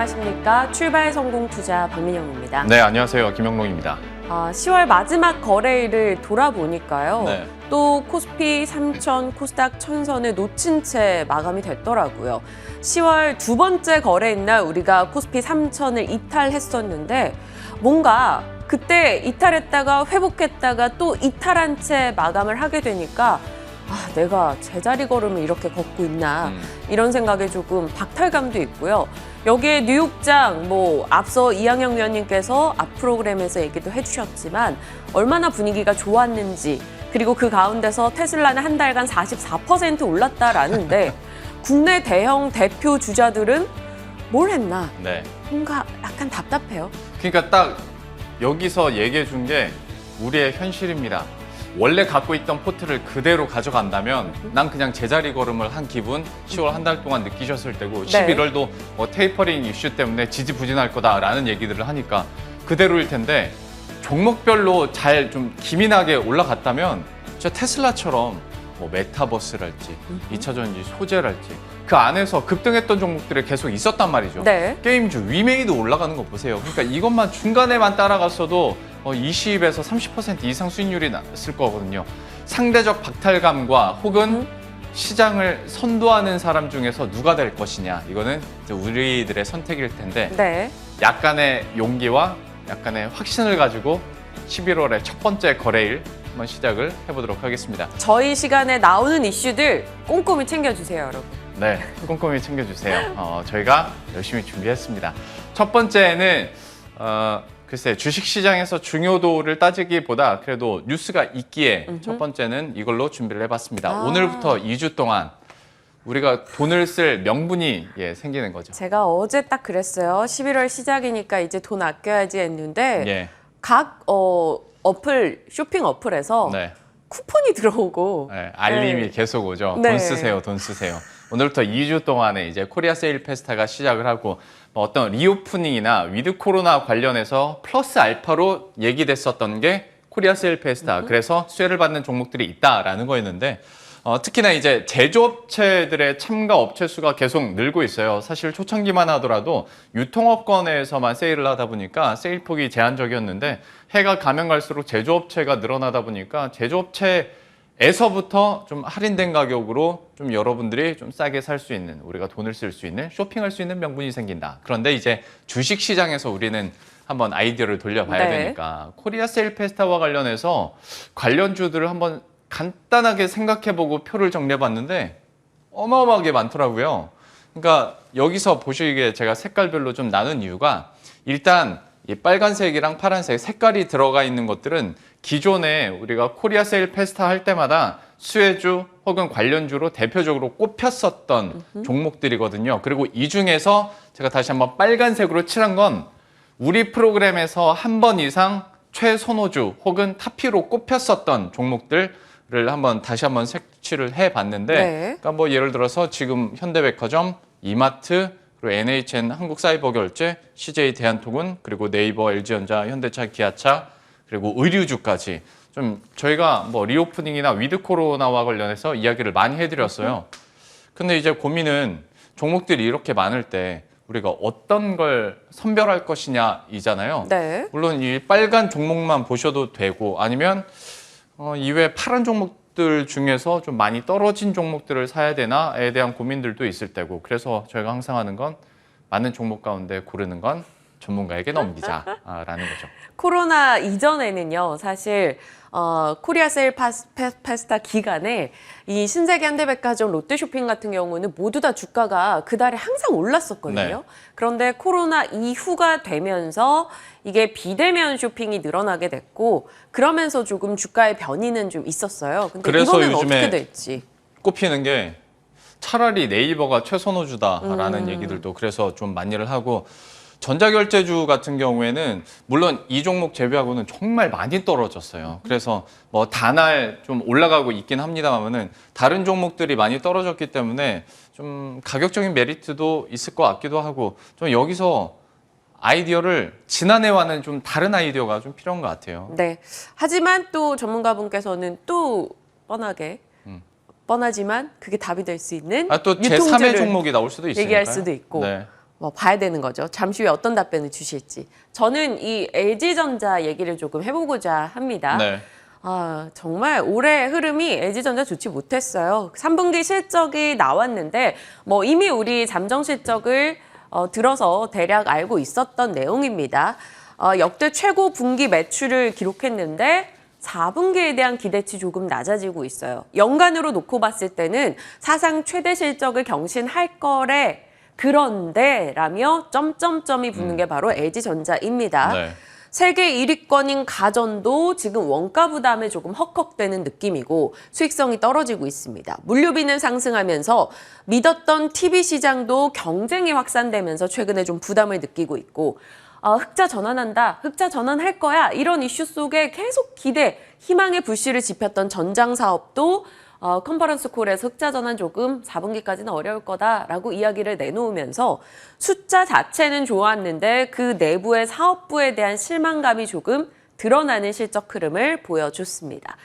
안녕하십니까. 출발 성공 투자 박민영입니다. 네, 안녕하세요. 김영롱입니다. 10월 마지막 거래일을 돌아보니까요. 네. 또 코스피 3000, 코스닥 1000선을 놓친 채 마감이 됐더라고요. 10월 두 번째 거래일 날 우리가 코스피 3000을 이탈했었는데 뭔가 그때 이탈했다가 회복했다가 또 이탈한 채 마감을 하게 되니까 내가 제자리 걸음을 이렇게 걷고 있나 이런 생각에 조금 박탈감도 있고요. 여기에 뉴욕장 앞서 이항영 위원님께서 앞 프로그램에서 얘기도 해주셨지만 얼마나 분위기가 좋았는지, 그리고 그 가운데서 테슬라는 한 달간 44% 올랐다라는데 국내 대형 대표 주자들은 뭘 했나? 네. 뭔가 약간 답답해요. 그러니까 딱 여기서 얘기해 준 게 우리의 현실입니다. 원래 갖고 있던 포트를 그대로 가져간다면 난 그냥 제자리 걸음을 한 기분 10월 한 달 동안 느끼셨을 테고, 11월도 테이퍼링 이슈 때문에 지지부진할 거다라는 얘기들을 하니까 그대로일 텐데, 종목별로 잘 좀 기민하게 올라갔다면 진짜 테슬라처럼 메타버스랄지 2차 전지 소재랄지 그 안에서 급등했던 종목들이 계속 있었단 말이죠. 네. 게임주 위메이도 올라가는 거 보세요. 그러니까 이것만 중간에만 따라갔어도 20에서 30% 이상 수익률이 났을 거거든요. 상대적 박탈감과 혹은 시장을 선도하는 사람 중에서 누가 될 것이냐, 이거는 이제 우리들의 선택일 텐데, 네. 약간의 용기와 약간의 확신을 가지고 11월의 첫 번째 거래일 한번 시작을 해보도록 하겠습니다. 저희 시간에 나오는 이슈들 꼼꼼히 챙겨주세요, 여러분. 네, 꼼꼼히 챙겨주세요. 저희가 열심히 준비했습니다. 첫 번째는 글쎄, 주식시장에서 중요도를 따지기보다 그래도 뉴스가 있기에 첫 번째는 이걸로 준비를 해봤습니다. 오늘부터 2주 동안 우리가 돈을 쓸 명분이 생기는 거죠. 제가 어제 딱 그랬어요. 11월 시작이니까 이제 돈 아껴야지 했는데 각 어플, 쇼핑 어플에서 쿠폰이 들어오고 알림이 계속 오죠. 네. 돈 쓰세요, 돈 쓰세요. 오늘부터 2주 동안에 이제 코리아 세일 페스타가 시작을 하고, 어떤 리오프닝이나 위드 코로나 관련해서 플러스 알파로 얘기됐었던 게 코리아 세일 페스타. 그래서 수혜를 받는 종목들이 있다라는 거였는데, 특히나 이제 제조업체들의 참가 업체 수가 계속 늘고 있어요. 사실 초창기만 하더라도 유통업권에서만 세일을 하다 보니까 세일 폭이 제한적이었는데, 해가 가면 갈수록 제조업체가 늘어나다 보니까 제조업체에서부터 좀 할인된 가격으로 좀 여러분들이 좀 싸게 살 수 있는, 우리가 돈을 쓸 수 있는, 쇼핑할 수 있는 명분이 생긴다. 그런데 이제 주식시장에서 우리는 한번 아이디어를 돌려봐야 되니까 코리아 세일 페스타와 관련해서 관련주들을 한번 간단하게 생각해보고 표를 정리해봤는데 어마어마하게 많더라고요. 그러니까 여기서 보시기에 제가 색깔별로 좀 나눈 이유가, 일단 이 빨간색이랑 파란색 색깔이 들어가 있는 것들은 기존에 우리가 코리아 세일 페스타 할 때마다 수혜주 혹은 관련주로 대표적으로 꼽혔었던 종목들이거든요. 그리고 이 중에서 제가 다시 한번 빨간색으로 칠한 건 우리 프로그램에서 한 번 이상 최선호주 혹은 탑피로 꼽혔었던 종목들을 다시 한번 색칠을 해봤는데, 그러니까 예를 들어서 지금 현대백화점, 이마트, 그리고 NHN 한국사이버결제, CJ 대한통운, 그리고 네이버, LG전자, 현대차, 기아차, 그리고 의류주까지 좀 저희가 리오프닝이나 위드 코로나와 관련해서 이야기를 많이 해드렸어요. 근데 이제 고민은 종목들이 이렇게 많을 때 우리가 어떤 걸 선별할 것이냐이잖아요. 물론 이 빨간 종목만 보셔도 되고, 아니면 이외 파란 종목들 중에서 좀 많이 떨어진 종목들을 사야 되나에 대한 고민들도 있을 테고, 그래서 저희가 항상 하는 건 맞는 종목 가운데 고르는 건 전문가에게 넘기자라는 거죠. 코로나 이전에는요, 사실 코리아 세일 페스타 기간에 이 신세계 현대백화점, 롯데쇼핑 같은 경우는 모두 다 주가가 그달에 항상 올랐었거든요. 그런데 코로나 이후가 되면서 이게 비대면 쇼핑이 늘어나게 됐고, 그러면서 조금 주가의 변이는 좀 있었어요. 근데 그래서 이거는 요즘에 어떻게 될지 꼽히는 게 차라리 네이버가 최선호주다라는 얘기들도 그래서 좀 많이를 하고, 전자결제주 같은 경우에는 물론 이 종목 제외하고는 정말 많이 떨어졌어요. 그래서 단알 좀 올라가고 있긴 합니다만은 다른 종목들이 많이 떨어졌기 때문에 좀 가격적인 메리트도 있을 것 같기도 하고, 좀 여기서 아이디어를 지난해와는 좀 다른 아이디어가 좀 필요한 것 같아요. 네. 하지만 또 전문가분께서는 또 뻔하지만 그게 답이 될 수 있는 또 제3의 종목이 나올 수도 있으니까요. 얘기할 수도 있고. 봐야 되는 거죠. 잠시 후에 어떤 답변을 주실지. 저는 이 LG전자 얘기를 조금 해보고자 합니다. 네. 정말 올해 흐름이 LG전자 좋지 못했어요. 3분기 실적이 나왔는데 이미 우리 잠정 실적을 들어서 대략 알고 있었던 내용입니다. 역대 최고 분기 매출을 기록했는데 4분기에 대한 기대치 조금 낮아지고 있어요. 연간으로 놓고 봤을 때는 사상 최대 실적을 경신할 거래. 그런데 라며 점점점이 붙는 게 바로 LG전자입니다. 네. 세계 1위권인 가전도 지금 원가 부담에 조금 헉헉대는 느낌이고 수익성이 떨어지고 있습니다. 물류비는 상승하면서 믿었던 TV 시장도 경쟁이 확산되면서 최근에 좀 부담을 느끼고 있고 흑자 전환한다, 흑자 전환할 거야 이런 이슈 속에 계속 기대, 희망의 불씨를 지폈던 전장 사업도 컨퍼런스 콜에서 흑자 전환 조금 4분기까지는 어려울 거다라고 이야기를 내놓으면서 숫자 자체는 좋았는데 그 내부의 사업부에 대한 실망감이 조금 드러나는 실적 흐름을 보여줬습니다.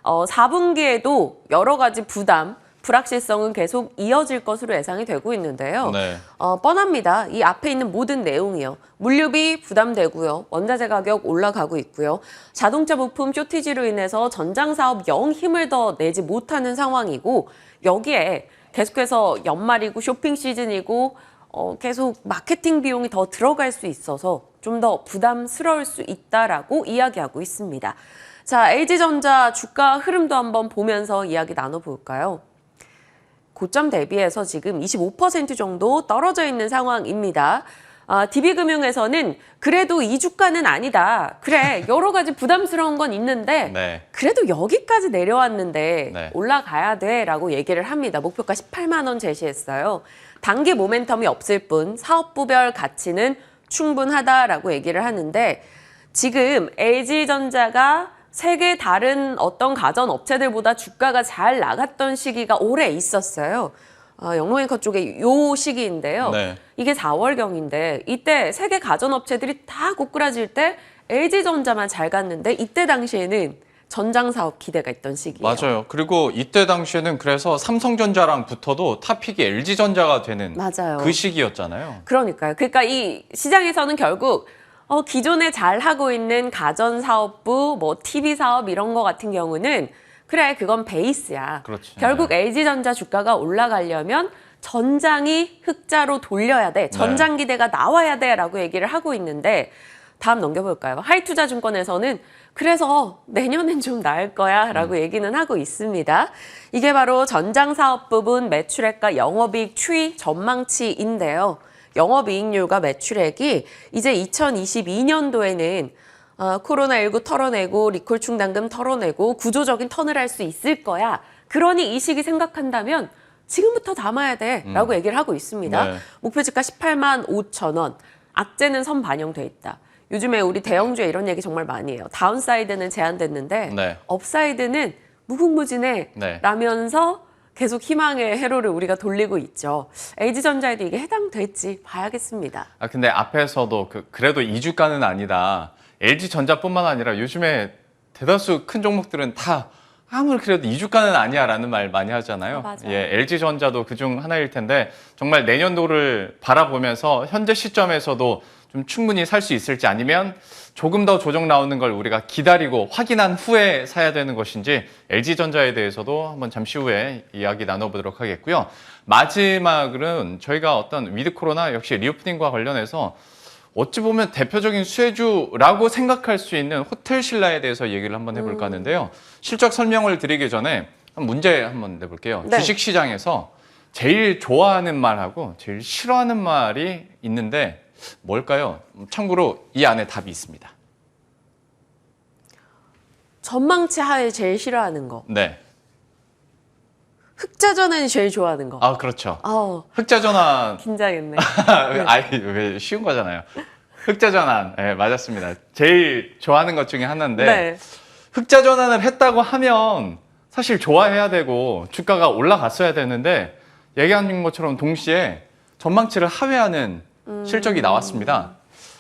4분기에도 여러 가지 부담, 불확실성은 계속 이어질 것으로 예상이 되고 있는데요. 네. 뻔합니다. 이 앞에 있는 모든 내용이요. 물류비 부담되고요. 원자재 가격 올라가고 있고요. 자동차 부품 쇼티지로 인해서 전장 사업 영 힘을 더 내지 못하는 상황이고 여기에 계속해서 연말이고 쇼핑 시즌이고 계속 마케팅 비용이 더 들어갈 수 있어서 좀 더 부담스러울 수 있다라고 이야기하고 있습니다. 자, LG전자 주가 흐름도 한번 보면서 이야기 나눠볼까요? 고점 대비해서 지금 25% 정도 떨어져 있는 상황입니다. DB금융에서는 그래도 이 주가는 아니다. 그래, 여러 가지 부담스러운 건 있는데 네. 그래도 여기까지 내려왔는데 네. 올라가야 돼라고 얘기를 합니다. 목표가 18만 원 제시했어요. 단기 모멘텀이 없을 뿐 사업부별 가치는 충분하다라고 얘기를 하는데 지금 LG전자가 세계 다른 어떤 가전 업체들보다 주가가 잘 나갔던 시기가 오래 있었어요. 영롱앵커 쪽에 요 시기인데요. 네. 이게 4월경인데 이때 세계 가전 업체들이 다 고꾸라질 때 LG전자만 잘 갔는데 이때 당시에는 전장 사업 기대가 있던 시기예요. 맞아요. 그리고 이때 당시에는 그래서 삼성전자랑 붙어도 탑픽이 LG전자가 되는 맞아요. 그 시기였잖아요. 그러니까요. 그러니까 이 시장에서는 결국 기존에 잘 하고 있는 가전 사업부, TV 사업 이런 거 같은 경우는 그래, 그건 베이스야. 그렇지. 결국 LG전자 주가가 올라가려면 전장이 흑자로 돌려야 돼. 전장 기대가 나와야 돼라고 얘기를 하고 있는데 다음 넘겨볼까요? 하이투자증권에서는 그래서 내년엔 좀 나을 거야 라고 얘기는 하고 있습니다. 이게 바로 전장 사업 부분 매출액과 영업이익 추이 전망치인데요. 영업이익률과 매출액이 이제 2022년도에는 코로나19 털어내고 리콜 충당금 털어내고 구조적인 턴을 할 수 있을 거야. 그러니 이 시기 생각한다면 지금부터 담아야 돼라고 얘기를 하고 있습니다. 네. 목표지가 18만 5천 원. 악재는 선 반영돼 있다. 요즘에 우리 대형주에 이런 얘기 정말 많이 해요. 다운사이드는 제한됐는데 네. 업사이드는 무궁무진해 네. 라면서 계속 희망의 회로를 우리가 돌리고 있죠. LG전자에도 이게 해당될지 봐야겠습니다. 근데 앞에서도 그래도 이 주가는 아니다. LG전자뿐만 아니라 요즘에 대다수 큰 종목들은 다 아무리 그래도 이 주가는 아니야라는 말 많이 하잖아요. 맞아요. 예, LG전자도 그중 하나일 텐데 정말 내년도를 바라보면서 현재 시점에서도 좀 충분히 살 수 있을지 아니면 조금 더 조정 나오는 걸 우리가 기다리고 확인한 후에 사야 되는 것인지 LG전자에 대해서도 한번 잠시 후에 이야기 나눠보도록 하겠고요. 마지막은 저희가 어떤 위드 코로나 역시 리오프닝과 관련해서 어찌 보면 대표적인 수혜주라고 생각할 수 있는 호텔 신라에 대해서 얘기를 한번 해볼까 하는데요. 실적 설명을 드리기 전에 문제 한번 내볼게요. 네. 주식시장에서 제일 좋아하는 말하고 제일 싫어하는 말이 있는데 뭘까요? 참고로 이 안에 답이 있습니다. 전망치 하에 제일 싫어하는 거. 네. 흑자 전환이 제일 좋아하는 거. 그렇죠. 흑자 흑자 전환. 긴장했네. 왜 쉬운 거잖아요. 흑자 전환. 네, 맞았습니다. 제일 좋아하는 것 중에 하나인데 네. 흑자 전환을 했다고 하면 사실 좋아해야 되고 주가가 올라갔어야 되는데 얘기한 것처럼 동시에 전망치를 하회하는 실적이 나왔습니다.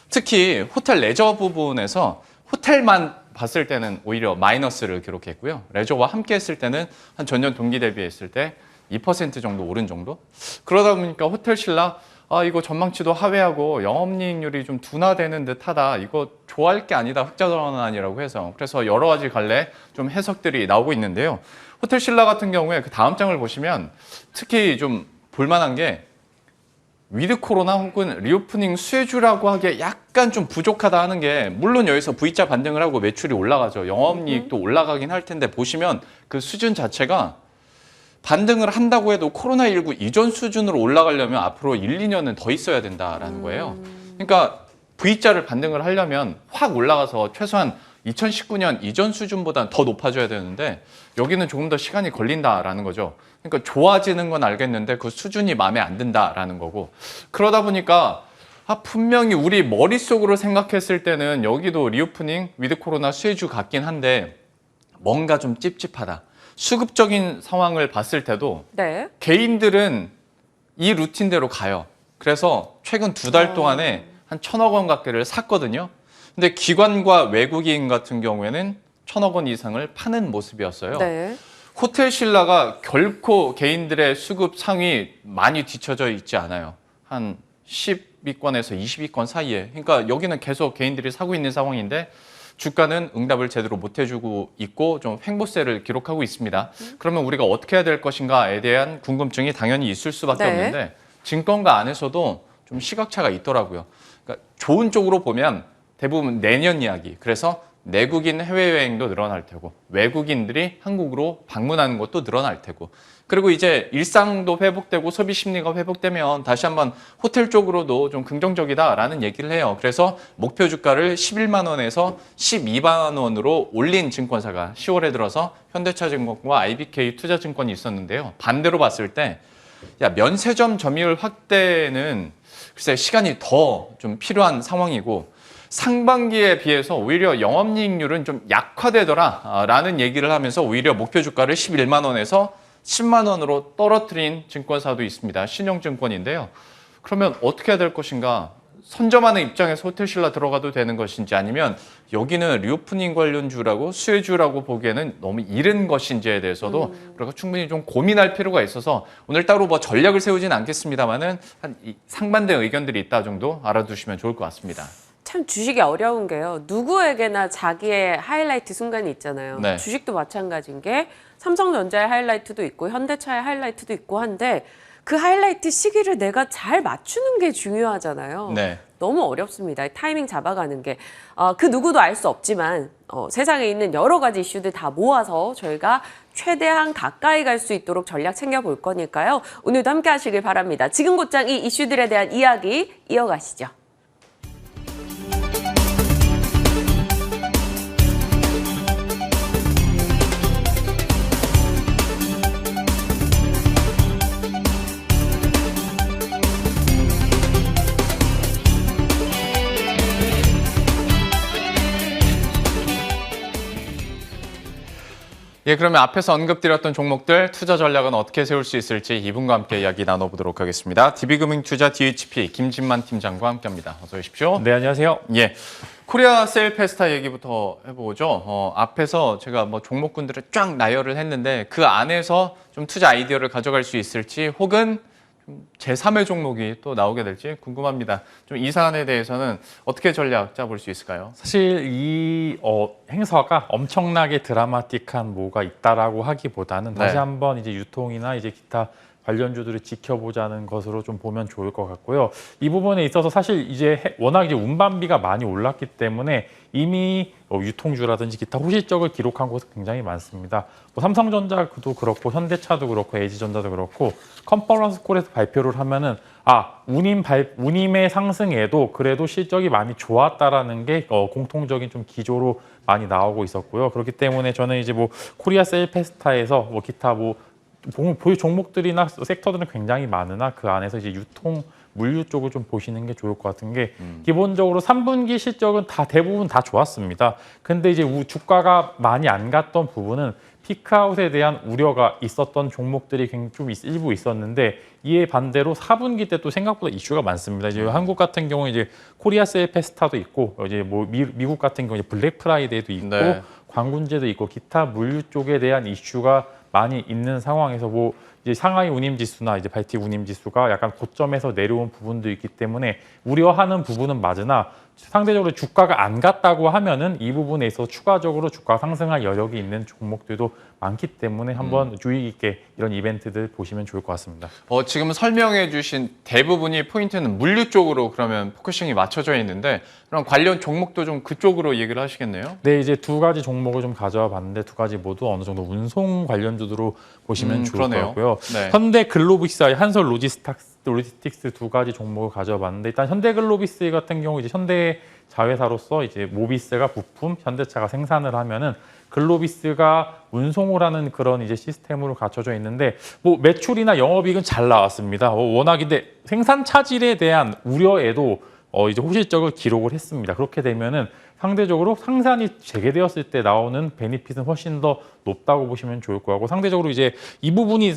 특히 호텔 레저 부분에서 호텔만 봤을 때는 오히려 마이너스를 기록했고요. 레저와 함께 했을 때는 한 전년 동기 대비했을 때 2% 정도 오른 정도? 그러다 보니까 호텔 신라 이거 전망치도 하회하고 영업이익률이 좀 둔화되는 듯하다. 이거 좋아할 게 아니다. 흑자 전환이라고 해서. 그래서 여러 가지 갈래 좀 해석들이 나오고 있는데요. 호텔 신라 같은 경우에 그 다음 장을 보시면 특히 좀 볼만한 게 위드 코로나 혹은 리오프닝 수혜주라고 하기에 약간 좀 부족하다 하는 게, 물론 여기서 V자 반등을 하고 매출이 올라가죠. 영업이익도 올라가긴 할 텐데 보시면 그 수준 자체가 반등을 한다고 해도 코로나19 이전 수준으로 올라가려면 앞으로 1, 2년은 더 있어야 된다라는 거예요. 그러니까 V자를 반등을 하려면 확 올라가서 최소한 2019년 이전 수준보다는 더 높아져야 되는데 여기는 조금 더 시간이 걸린다라는 거죠. 그러니까 좋아지는 건 알겠는데 그 수준이 마음에 안 든다라는 거고, 그러다 보니까 분명히 우리 머릿속으로 생각했을 때는 여기도 리오프닝 위드 코로나 수혜주 같긴 한데 뭔가 좀 찝찝하다. 수급적인 상황을 봤을 때도 네. 개인들은 이 루틴대로 가요. 그래서 최근 2달 동안에 한 1,000억 원 가까이를 샀거든요. 근데 기관과 외국인 같은 경우에는 1,000억 원 이상을 파는 모습이었어요. 네. 호텔 신라가 결코 개인들의 수급 상위 많이 뒤쳐져 있지 않아요. 한 10위권에서 20위권 사이에. 그러니까 여기는 계속 개인들이 사고 있는 상황인데 주가는 응답을 제대로 못 해주고 있고 좀 횡보세를 기록하고 있습니다. 그러면 우리가 어떻게 해야 될 것인가에 대한 궁금증이 당연히 있을 수밖에 네. 없는데 증권가 안에서도 좀 시각차가 있더라고요. 그러니까 좋은 쪽으로 보면 대부분 내년 이야기. 그래서 내국인 해외여행도 늘어날 테고 외국인들이 한국으로 방문하는 것도 늘어날 테고, 그리고 이제 일상도 회복되고 소비 심리가 회복되면 다시 한번 호텔 쪽으로도 좀 긍정적이다라는 얘기를 해요. 그래서 목표 주가를 11만 원에서 12만 원으로 올린 증권사가 10월에 들어서 현대차증권과 IBK 투자증권이 있었는데요. 반대로 봤을 때 면세점 점유율 확대는 글쎄 시간이 더 좀 필요한 상황이고, 상반기에 비해서 오히려 영업이익률은 좀 약화되더라라는 얘기를 하면서 오히려 목표 주가를 11만 원에서 10만 원으로 떨어뜨린 증권사도 있습니다. 신용증권인데요. 그러면 어떻게 해야 될 것인가? 선점하는 입장에서 호텔 신라 들어가도 되는 것인지, 아니면 여기는 리오프닝 관련주라고 수혜주라고 보기에는 너무 이른 것인지에 대해서도 우리가 충분히 좀 고민할 필요가 있어서 오늘 따로 뭐 전략을 세우진 않겠습니다만은 한 상반된 의견들이 있다 정도 알아두시면 좋을 것 같습니다. 참 주식이 어려운 게요. 누구에게나 자기의 하이라이트 순간이 있잖아요. 네. 주식도 마찬가지인 게 삼성전자의 하이라이트도 있고 현대차의 하이라이트도 있고 한데 그 하이라이트 시기를 내가 잘 맞추는 게 중요하잖아요. 네. 너무 어렵습니다. 타이밍 잡아가는 게. 그 누구도 알 수 없지만 세상에 있는 여러 가지 이슈들 다 모아서 저희가 최대한 가까이 갈 수 있도록 전략 챙겨볼 거니까요. 오늘도 함께 하시길 바랍니다. 지금 곧장 이 이슈들에 대한 이야기 이어가시죠. 예, 그러면 앞에서 언급드렸던 종목들 투자 전략은 어떻게 세울 수 있을지 이분과 함께 이야기 나눠보도록 하겠습니다. DB금융투자 DHP 김진만 팀장과 함께합니다. 어서 오십시오. 네, 안녕하세요. 예, 코리아 세일 페스타 얘기부터 해보죠. 앞에서 제가 뭐 종목군들을 쫙 나열을 했는데 그 안에서 좀 투자 아이디어를 가져갈 수 있을지, 혹은 제3의 종목이 또 나오게 될지 궁금합니다. 좀 이 사안에 대해서는 어떻게 전략 짜볼 수 있을까요? 사실 이 행사가 엄청나게 드라마틱한 뭐가 있다라고 하기보다는 다시 네. 한번 이제 유통이나 이제 기타 관련주들을 지켜보자는 것으로 좀 보면 좋을 것 같고요. 이 부분에 있어서 사실 이제 워낙 이제 운반비가 많이 올랐기 때문에 이미 유통주라든지 기타 호실적을 기록한 곳은 굉장히 많습니다. 뭐 삼성전자도 그렇고 현대차도 그렇고 LG전자도 그렇고 컨퍼런스 콜에서 발표를 하면은 운임의 상승에도 그래도 실적이 많이 좋았다라는 게 공통적인 좀 기조로 많이 나오고 있었고요. 그렇기 때문에 저는 이제 뭐 코리아 세일 페스타에서 뭐 기타 뭐 보유 종목들이나 섹터들은 굉장히 많으나 그 안에서 이제 유통 물류 쪽을 좀 보시는 게 좋을 것 같은 게 기본적으로 3분기 실적은 대부분 다 좋았습니다. 근데 이제 주가가 많이 안 갔던 부분은 피크아웃에 대한 우려가 있었던 종목들이 좀 일부 있었는데, 이에 반대로 4분기 때 또 생각보다 이슈가 많습니다. 이제 한국 같은 경우는 이제 코리아 세일 페스타도 있고, 이제 뭐 미국 같은 경우 이제 블랙 프라이데이도 있고, 네. 광군제도 있고, 기타 물류 쪽에 대한 이슈가 많이 있는 상황에서 뭐 이제 상하이 운임지수나 이제 발틱 운임지수가 약간 고점에서 내려온 부분도 있기 때문에 우려하는 부분은 맞으나 상대적으로 주가가 안 갔다고 하면은 이 부분에 있어서 추가적으로 주가 상승할 여력이 있는 종목들도 많기 때문에 한번 주의 깊게 이런 이벤트들 보시면 좋을 것 같습니다. 지금 설명해 주신 대부분이 포인트는 물류 쪽으로 그러면 포커싱이 맞춰져 있는데 그럼 관련 종목도 좀 그쪽으로 얘기를 하시겠네요. 네, 이제 두 가지 종목을 좀 가져와 봤는데 두 가지 모두 어느 정도 운송 관련주로 보시면 좋을 그러네요. 것 같고요. 네. 현대 글로비스와 한솔 로지스틱스 두 가지 종목을 가져와 봤는데 일단 현대 글로비스 같은 경우 이제 현대 자회사로서 이제 모비스가 부품, 현대차가 생산을 하면은 글로비스가 운송을 하는 그런 이제 시스템으로 갖춰져 있는데 뭐 매출이나 영업이익은 잘 나왔습니다. 워낙인데 생산 차질에 대한 우려에도 이제 호실적을 기록을 했습니다. 그렇게 되면은 상대적으로 생산이 재개되었을 때 나오는 베니핏은 훨씬 더 높다고 보시면 좋을 것 같고 상대적으로 이제 이 부분이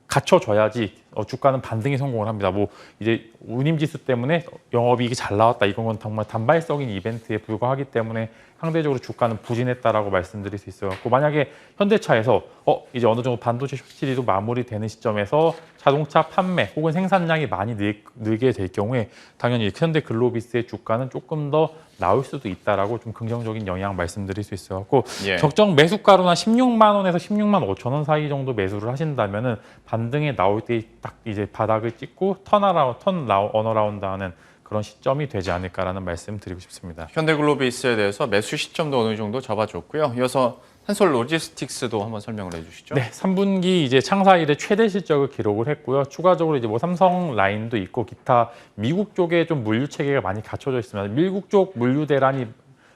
갖춰져야지 주가는 반등에 성공을 합니다. 뭐 이제 운임지수 때문에 영업이익이 잘 나왔다 이건 건 정말 단발적인 이벤트에 불과하기 때문에 상대적으로 주가는 부진했다라고 말씀드릴 수 있어요. 만약에 현대차에서 이제 어느 정도 반도체 셔틀리도 마무리되는 시점에서 자동차 판매 혹은 생산량이 많이 늘게 될 경우에 당연히 현대 글로비스의 주가는 조금 더 나올 수도 있다라고 좀 긍정적인 영향 말씀드릴 수 있어갖고 예. 적정 매수가로나 16만 원에서 16만 5천 원 사이 정도 매수를 하신다면은 반등에 나올 때 딱 이제 바닥을 찍고 턴어라운드 하는 그런 시점이 되지 않을까라는 말씀 드리고 싶습니다. 현대글로비스에 대해서 매수 시점도 어느 정도 잡아줬고요. 이어서 한솔 로지스틱스도 한번 설명을 해주시죠. 네, 3분기 이제 창사 이래 최대 실적을 기록을 했고요. 추가적으로 이제 뭐 삼성 라인도 있고 기타 미국 쪽에 좀 물류 체계가 많이 갖춰져 있습니다. 미국 쪽 물류 대란이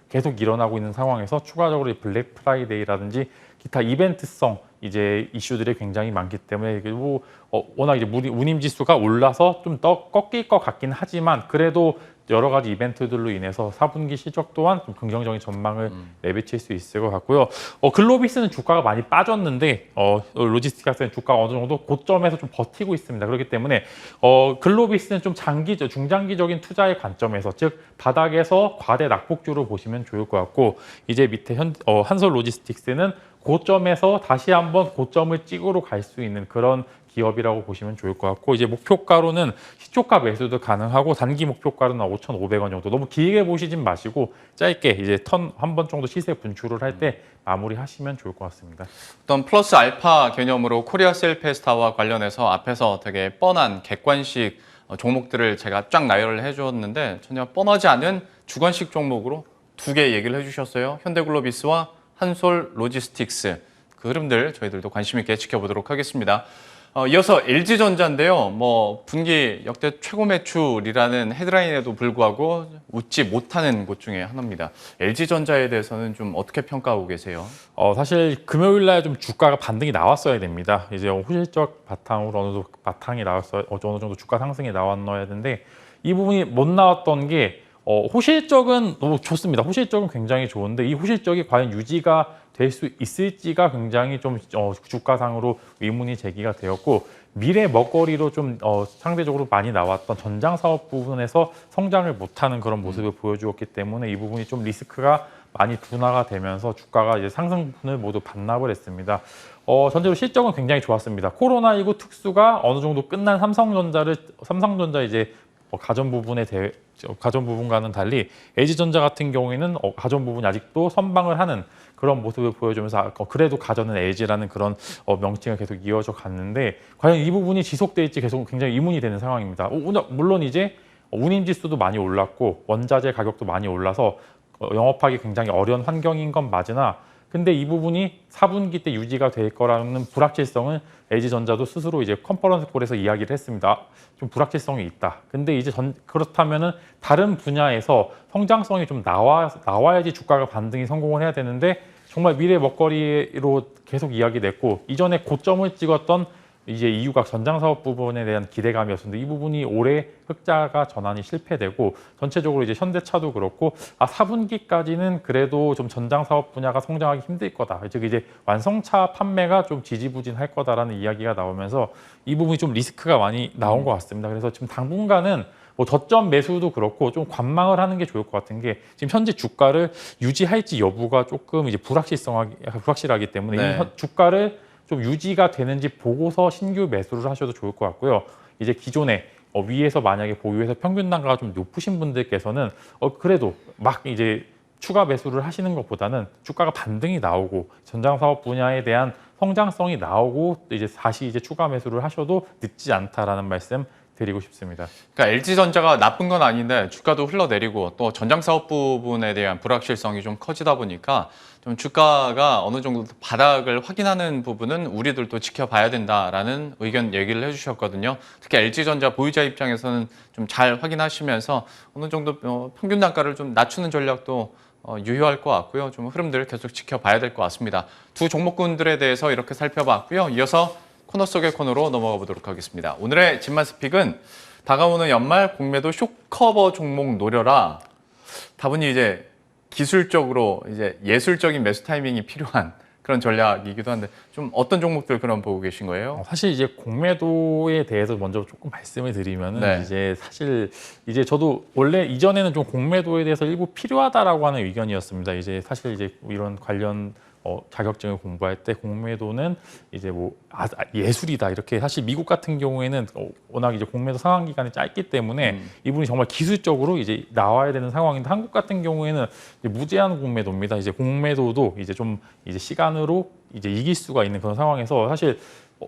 계속 일어나고 있는 상황에서 추가적으로 블랙 프라이데이라든지 기타 이벤트성 이제 이슈들이 굉장히 많기 때문에 그리고 워낙 이제 운임 지수가 올라서 좀 더 꺾일 것 같긴 하지만 그래도 여러 가지 이벤트들로 인해서 4분기 실적 또한 좀 긍정적인 전망을 내비칠 수 있을 것 같고요. 글로비스는 주가가 많이 빠졌는데 로지스틱스는 주가가 어느 정도 고점에서 좀 버티고 있습니다. 그렇기 때문에 글로비스는 좀 중장기적인 투자의 관점에서 즉 바닥에서 과대 낙폭주로 보시면 좋을 것 같고 이제 밑에 한솔 로지스틱스는 고점에서 다시 한번 고점을 찍으러 갈 수 있는 그런 기업이라고 보시면 좋을 것 같고 이제 목표가로는 시초가 매수도 가능하고 단기 목표가로는 5,500원 정도 너무 길게 보시진 마시고 짧게 이제 턴 한 번 정도 시세 분출을 할 때 마무리하시면 좋을 것 같습니다. 어떤 플러스 알파 개념으로 코리아 셀페스타와 관련해서 앞에서 되게 뻔한 객관식 종목들을 제가 쫙 나열을 해주었는데 전혀 뻔하지 않은 주관식 종목으로 두 개 얘기를 해주셨어요. 현대글로비스와 한솔 로지스틱스 그 흐름들 저희들도 관심 있게 지켜보도록 하겠습니다. 이어서 LG전자인데요. 뭐 분기 역대 최고 매출이라는 헤드라인에도 불구하고 웃지 못하는 곳 중에 하나입니다. LG전자에 대해서는 좀 어떻게 평가하고 계세요? 사실 금요일 날 좀 주가가 반등이 나왔어야 됩니다. 이제 호실적 바탕으로 어느 정도 바탕이 나왔어야 어느 정도 주가 상승이 나왔어야 되는데 이 부분이 못 나왔던 게 호실적은 너무 좋습니다. 호실적은 굉장히 좋은데 이 호실적이 과연 유지가 될 수 있을지가 굉장히 좀 주가상으로 의문이 제기가 되었고 미래 먹거리로 좀 상대적으로 많이 나왔던 전장 사업 부분에서 성장을 못하는 그런 모습을 보여주었기 때문에 이 부분이 좀 리스크가 많이 둔화가 되면서 주가가 이제 상승분을 모두 반납을 했습니다. 전체적으로 실적은 굉장히 좋았습니다. 코로나19 특수가 어느 정도 끝난 삼성전자 이제 가전 부분과는 달리 LG전자 같은 경우에는 가전 부분이 아직도 선방을 하는 그런 모습을 보여주면서 그래도 가전은 LG라는 그런 명칭을 계속 이어져 갔는데 과연 이 부분이 지속될지 계속 굉장히 의문이 되는 상황입니다. 물론 이제 운임지수도 많이 올랐고 원자재 가격도 많이 올라서 영업하기 굉장히 어려운 환경인 건 맞으나 근데 이 부분이 4분기 때 유지가 될 거라는 불확실성은 LG전자도 스스로 이제 컨퍼런스 콜에서 이야기를 했습니다. 좀 불확실성이 있다. 근데 이제 그렇다면은 다른 분야에서 성장성이 좀 나와야지 주가가 반등이 성공을 해야 되는데 정말 미래 먹거리로 계속 이야기됐고 이전에 고점을 찍었던 이제 이유가 전장 사업 부분에 대한 기대감이었는데 이 부분이 올해 흑자가 전환이 실패되고 전체적으로 이제 현대차도 그렇고 4분기까지는 그래도 좀 전장 사업 분야가 성장하기 힘들 거다. 즉 이제 완성차 판매가 좀 지지부진할 거다라는 이야기가 나오면서 이 부분이 좀 리스크가 많이 나온 것 같습니다. 그래서 지금 당분간은 뭐 저점 매수도 그렇고 좀 관망을 하는 게 좋을 것 같은 게 지금 현재 주가를 유지할지 여부가 조금 이제 불확실하기 때문에 네. 이 주가를 좀 유지가 되는지 보고서 신규 매수를 하셔도 좋을 것 같고요. 이제 기존에 위에서 만약에 보유해서 평균 단가가 좀 높으신 분들께서는 그래도 막 이제 추가 매수를 하시는 것보다는 주가가 반등이 나오고 전장 사업 분야에 대한 성장성이 나오고 이제 다시 이제 추가 매수를 하셔도 늦지 않다라는 말씀 드리고 싶습니다. 그러니까 LG전자가 나쁜 건 아닌데 주가도 흘러내리고 또 전장 사업 부분에 대한 불확실성이 좀 커지다 보니까 좀 주가가 어느 정도 바닥을 확인하는 부분은 우리들도 지켜봐야 된다라는 의견 얘기를 해주셨거든요. 특히 LG전자 보유자 입장에서는 좀 잘 확인하시면서 어느 정도 평균 단가를 좀 낮추는 전략도 유효할 것 같고요. 좀 흐름들을 계속 지켜봐야 될 것 같습니다. 두 종목군들에 대해서 이렇게 살펴봤고요. 이어서 코너 속의 코너로 넘어가 보도록 하겠습니다. 오늘의 진만 스픽은 다가오는 연말 공매도 쇼커버 종목 노려라. 다분히 이제 기술적으로 이제 예술적인 매수 타이밍이 필요한 그런 전략이기도 한데 좀 어떤 종목들 그럼 보고 계신 거예요? 사실 이제 공매도에 대해서 먼저 조금 말씀을 드리면은 네. 이제 사실 이제 저도 원래 이전에는 좀 공매도에 대해서 일부 필요하다라고 하는 의견이었습니다. 이제 사실 이제 이런 관련 자격증을 공부할 때 공매도는 이제 뭐 예술이다 이렇게 사실 미국 같은 경우에는 워낙 이제 공매도 상환 기간이 짧기 때문에 이분이 정말 기술적으로 이제 나와야 되는 상황인데 한국 같은 경우에는 이제 무제한 공매도입니다. 이제 공매도도 이제 좀 이제 시간으로 이제 이길 수가 있는 그런 상황에서 사실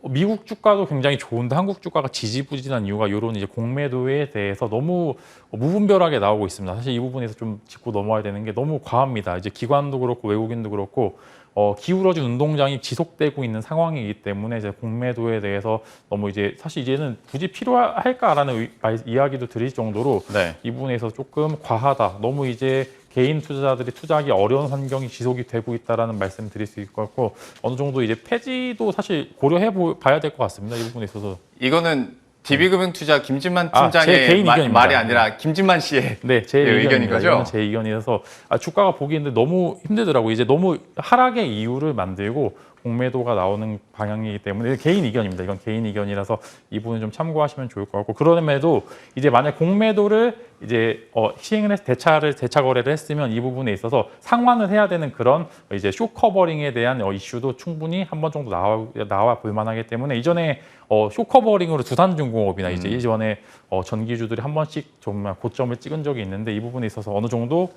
미국 주가도 굉장히 좋은데 한국 주가가 지지부진한 이유가 이런 이제 공매도에 대해서 너무 무분별하게 나오고 있습니다. 사실 이 부분에서 좀 짚고 넘어야 되는 게 너무 과합니다. 이제 기관도 그렇고 외국인도 그렇고 기울어진 운동장이 지속되고 있는 상황이기 때문에 이제 공매도에 대해서 너무 이제 사실 이제는 굳이 필요할까라는 이야기도 드릴 정도로 네. 이 부분에서 조금 과하다. 너무 이제 개인 투자자들이 투자하기 어려운 환경이 지속이 되고 있다라는 말씀 드릴 수 있을 것 같고 어느 정도 이제 폐지도 사실 고려해 봐야 될 것 같습니다. 이 부분에 있어서. 이거는 DB금융투자 김진만 제 팀장의 개인 의견입니다. 말이 아니라 김진만 씨의 네, 제 의견인 의견인 거죠? 이건 제 의견이라서 주가가 보기에는 너무 힘들더라고요. 이제 너무 하락의 이유를 만들고 공매도가 나오는 방향이기 때문에 개인 의견입니다. 이건 개인 의견이라서 이 부분 좀 참고하시면 좋을 것 같고 그럼에도 이제 만약 공매도를 이제 시행을 해서 대차 거래를 했으면 이 부분에 있어서 상환을 해야 되는 그런 이제 쇼 커버링에 대한 이슈도 충분히 한 번 정도 나와 볼 만하기 때문에 이전에 쇼 커버링으로 두산중공업이나 이제 이전에 전기주들이 한 번씩 정말 고점을 찍은 적이 있는데 이 부분에 있어서 어느 정도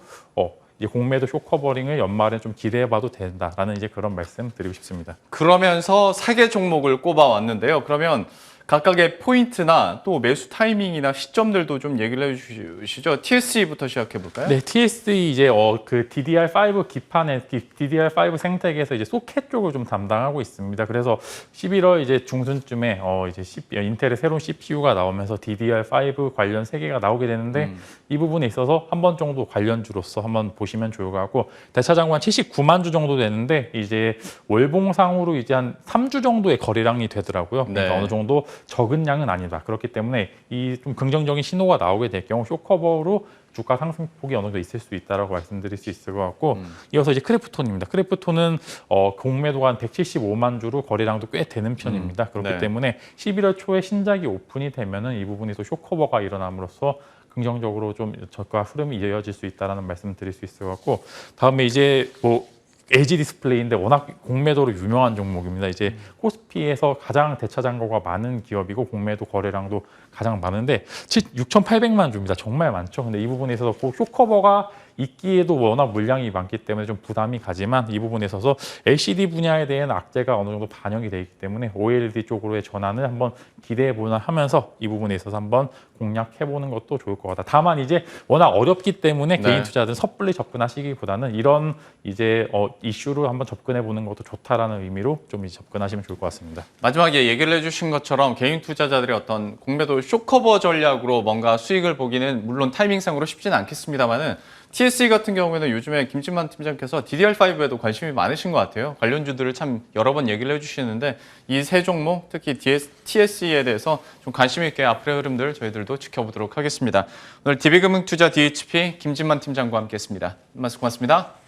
이제 공매도 쇼 커버링을 연말에 좀 기대해봐도 된다라는 이제 그런 말씀 드리고 싶습니다. 그러면서 4개 종목을 꼽아 왔는데요. 그러면 각각의 포인트나 또 매수 타이밍이나 시점들도 좀 얘기를 해주시죠. TSE부터 시작해 볼까요? 네, TSE 이제 그 DDR5 기판의 DDR5 생태계에서 이제 소켓 쪽을 좀 담당하고 있습니다. 그래서 11월 이제 중순쯤에 이제 인텔의 새로운 CPU가 나오면서 DDR5 관련 세계가 나오게 되는데 이 부분에 있어서 한 번 정도 관련주로서 한번 보시면 좋을 것 같고 대차장구 한 79만 주 정도 되는데 이제 월봉상으로 이제 한 3주 정도의 거래량이 되더라고요. 그러니까 네. 어느 정도 적은 양은 아니다. 그렇기 때문에 이 좀 긍정적인 신호가 나오게 될 경우 쇼커버로 주가 상승폭이 어느 정도 있을 수 있다라고 말씀드릴 수 있을 것 같고 이어서 이제 크래프톤입니다. 크래프톤은 공매도가 한 175만 주로 거래량도 꽤 되는 편입니다. 그렇기 네. 때문에 11월 초에 신작이 오픈이 되면은 이 부분에서 쇼커버가 일어남으로써 긍정적으로 좀 저가 흐름이 이어질 수 있다라는 말씀 드릴 수 있을 것 같고 다음에 이제 뭐 LG 디스플레이인데 워낙 공매도로 유명한 종목입니다. 이제 코스피에서 가장 대차장고가 많은 기업이고 공매도 거래량도 가장 많은데 6,800만 주입니다. 정말 많죠. 근데 이 부분에 있어서 그 쇼커버가 있기에도 워낙 물량이 많기 때문에 좀 부담이 가지만 이 부분에 있어서 LCD 분야에 대한 악재가 어느 정도 반영이 되어 있기 때문에 OLED 쪽으로의 전환을 한번 기대해 보나 하면서 이 부분에 있어서 한번 공략해 보는 것도 좋을 것 같다. 다만 이제 워낙 어렵기 때문에 네. 개인 투자자들은 섣불리 접근하시기보다는 이런 이제 이슈로 한번 접근해 보는 것도 좋다라는 의미로 좀 접근하시면 좋을 것 같습니다. 마지막에 얘기를 해주신 것처럼 개인 투자자들이 어떤 공매도 쇼커버 전략으로 뭔가 수익을 보기는 물론 타이밍상으로 쉽지는 않겠습니다만은 TSE 같은 경우에는 요즘에 김진만 팀장께서 DDR5에도 관심이 많으신 것 같아요. 관련주들을 참 여러 번 얘기를 해주시는데 이 세 종목, 특히 TSE에 대해서 좀 관심 있게 앞으로의 흐름들 저희들도 지켜보도록 하겠습니다. 오늘 DB금융투자 DHP 김진만 팀장과 함께했습니다. 말씀 고맙습니다.